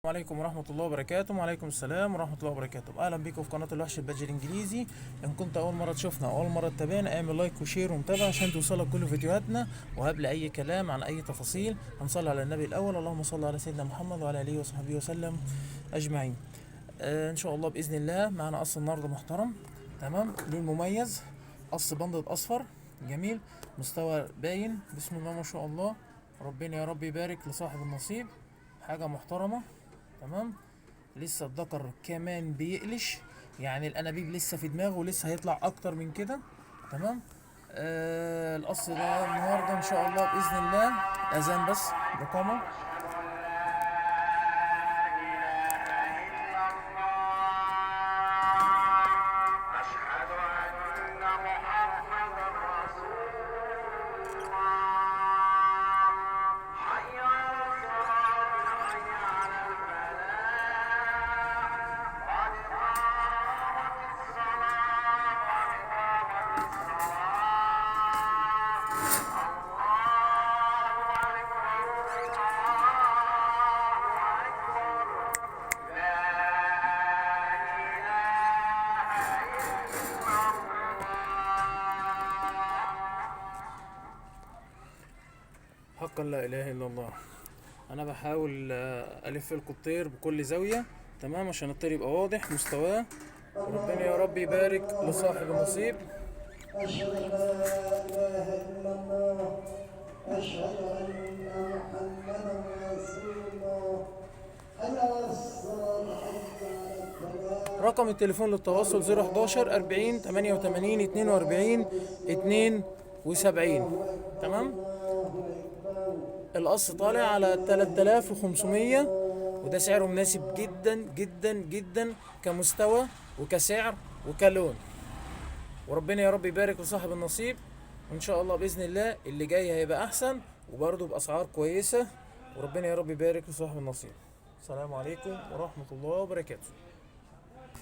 عليكم ورحمة الله وبركاته. وعليكم السلام ورحمة الله وبركاته. أهلا بكم في قناة الوحش البادج الإنجليزي. إن كنت أول مرة تشوفنا أو أول مرة تتابعنا اعمل لايك وشير ومتابعة عشان توصلك كل فيديوهاتنا، وقبل أي كلام عن أي تفاصيل هنصلي على النبي الأول. اللهم صل على سيدنا محمد وعلى آله وصحبه وسلم أجمعين. إن شاء الله بإذن الله معنا قص النهاردة محترم، تمام، لون مميز، قص بندق أصفر جميل، مستوى باين، بسم الله ما شاء الله. ربنا يا رب يبارك لصاحب النصيب، حاجة محترمة، تمام. لسه الذكر كمان بيقلش، يعني الانابيب لسه في دماغه ولسه هيطلع اكتر من كده، تمام. القص ده النهارده ان شاء الله باذن الله اذان بس بقامه. حقا لا اله الا الله. انا بحاول الف القطير بكل زاويه، تمام، عشان الطير يبقى واضح مستواه. ربنا يا رب يبارك لصاحب النصيب. أشهد أن لا إله إلا الله، أشهد أن محمدا رسول الله، حي على الصلاة، حي على الفلاح. رقم التليفون للتواصل 011 40 88 42 72، تمام. القص طالع على 3500، وده سعره مناسب جدا جدا جدا كمستوى وكسعر وكلون. وربنا يا رب يبارك لصاحب النصيب، وان شاء الله باذن الله اللي جاي هيبقى احسن وبرضه باسعار كويسه. وربنا يا رب يبارك لصاحب النصيب. السلام عليكم ورحمه الله وبركاته.